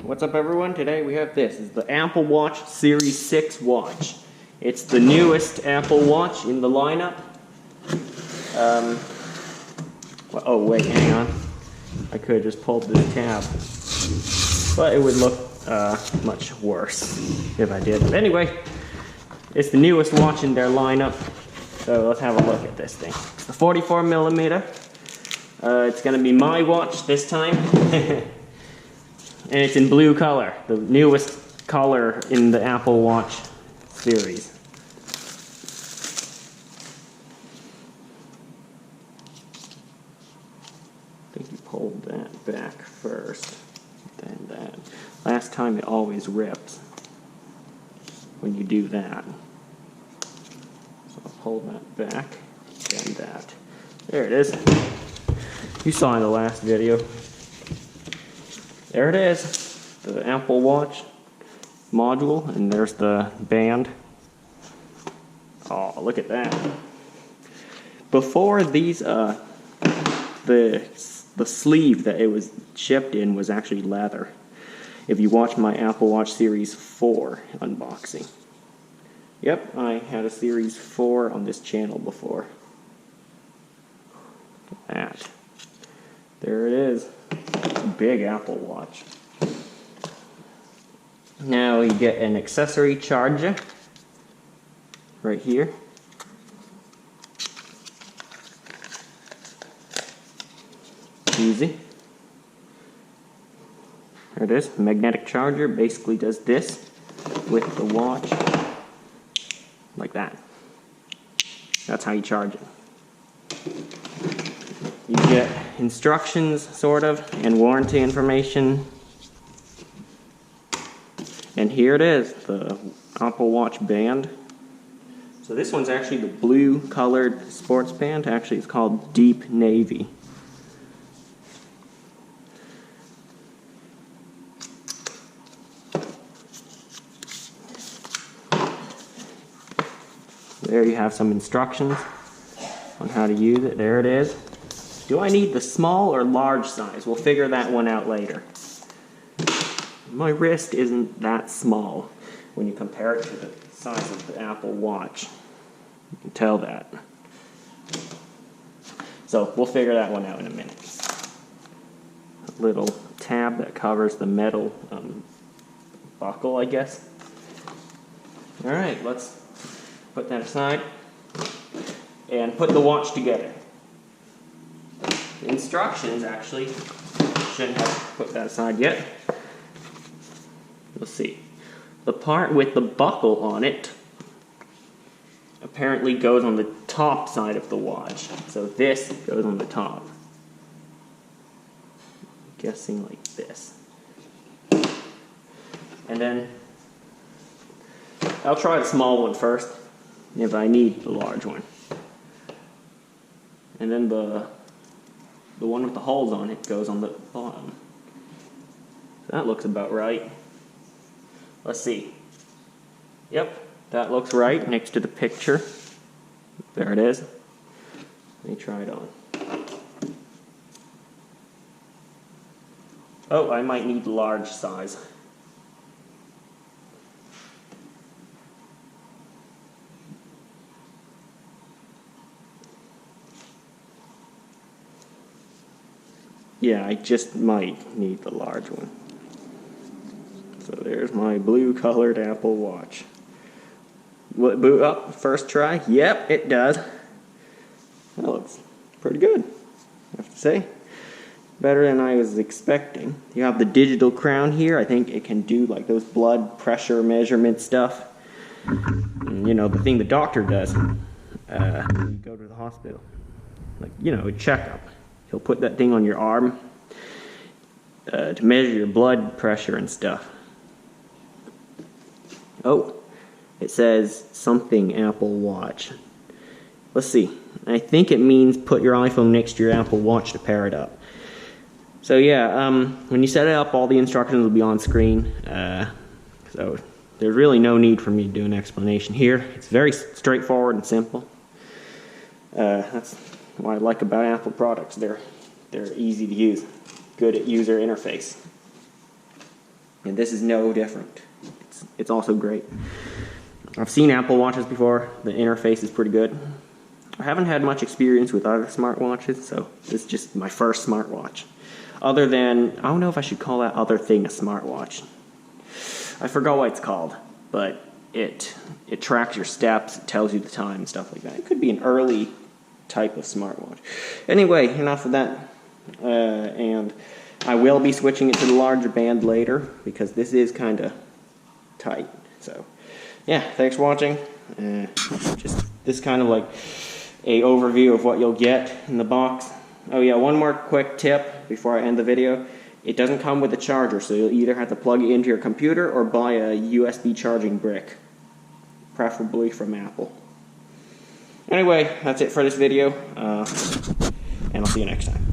What's up everyone? Today we have this. It's the Apple Watch Series 6 watch. It's the newest Apple Watch in the lineup. Oh wait, hang on. I could have just pulled this tab. But it would look much worse if I did. But anyway, it's the newest watch in their lineup. So let's have a look at this thing. It's the 44mm. It's going to be my watch this time. And it's in blue color, the newest color in the Apple Watch series. I think you pulled that back first, then that. Last time it always ripped when you do that. So I'll pull that back, then that. There it is. You saw in the last video. There it is, the Apple Watch module, and there's the band. Oh, look at that. Before these, the sleeve that it was shipped in was actually leather. If you watch my Apple Watch Series 4 unboxing. Yep, I had a Series 4 on this channel before. Look at that. There it is. Big Apple Watch. Now you get an accessory charger right here. Easy. There it is. Magnetic charger basically does this with the watch like that. That's how you charge it. You get instructions, sort of, and warranty information. And here it is, the Apple Watch band. So this one's actually the blue colored sports band. Actually, it's called Deep Navy. There you have some instructions on how to use it. There it is. Do I need the small or large size? We'll figure that one out later. My wrist isn't that small when you compare it to the size of the Apple Watch. You can tell that. So we'll figure that one out in a minute. A little tab that covers the metal buckle, I guess. Alright, let's put that aside and put the watch together. The instructions actually shouldn't have put that aside yet. Let's see. The part with the buckle on it apparently goes on the top side of the watch. So this goes on the top. I'm guessing like this. And then I'll try the small one first if I need the large one. And then the one with the holes on it goes on the bottom. That looks about right. Let's see. Yep, that looks right next to the picture. There it is. Let me try it on. Oh, I might need the large size. Yeah, I just might need the large one. So there's my blue colored Apple Watch. Will it boot up first try? Yep, it does. That looks pretty good, I have to say. Better than I was expecting. You have the digital crown here. I think it can do like those blood pressure measurement stuff. And, you know, the thing the doctor does when you go to the hospital. Like, you know, a checkup. He'll put that thing on your arm to measure your blood pressure and stuff. Oh, it says something Apple Watch. Let's see. I think it means put your iPhone next to your Apple Watch to pair it up. So yeah, when you set it up, all the instructions will be on screen. So there's really no need for me to do an explanation here. It's very straightforward and simple. That's what I like about Apple products. They're easy to use, good at user interface. And this is no different. It's also great. I've seen Apple Watches before. The interface is pretty good. I haven't had much experience with other smartwatches, so this is just my first smartwatch. Other than, I don't know if I should call that other thing a smartwatch. I forgot what it's called, but it tracks your steps, it tells you the time and stuff like that. It could be an early type of smartwatch. Anyway, enough of that. And I will be switching it to the larger band later, because this is kind of tight. So, yeah, thanks for watching. Just this kind of like a overview of what you'll get in the box. Oh yeah, one more quick tip before I end the video. It doesn't come with a charger, so you'll either have to plug it into your computer or buy a USB charging brick, preferably from Apple. Anyway, that's it for this video, and I'll see you next time.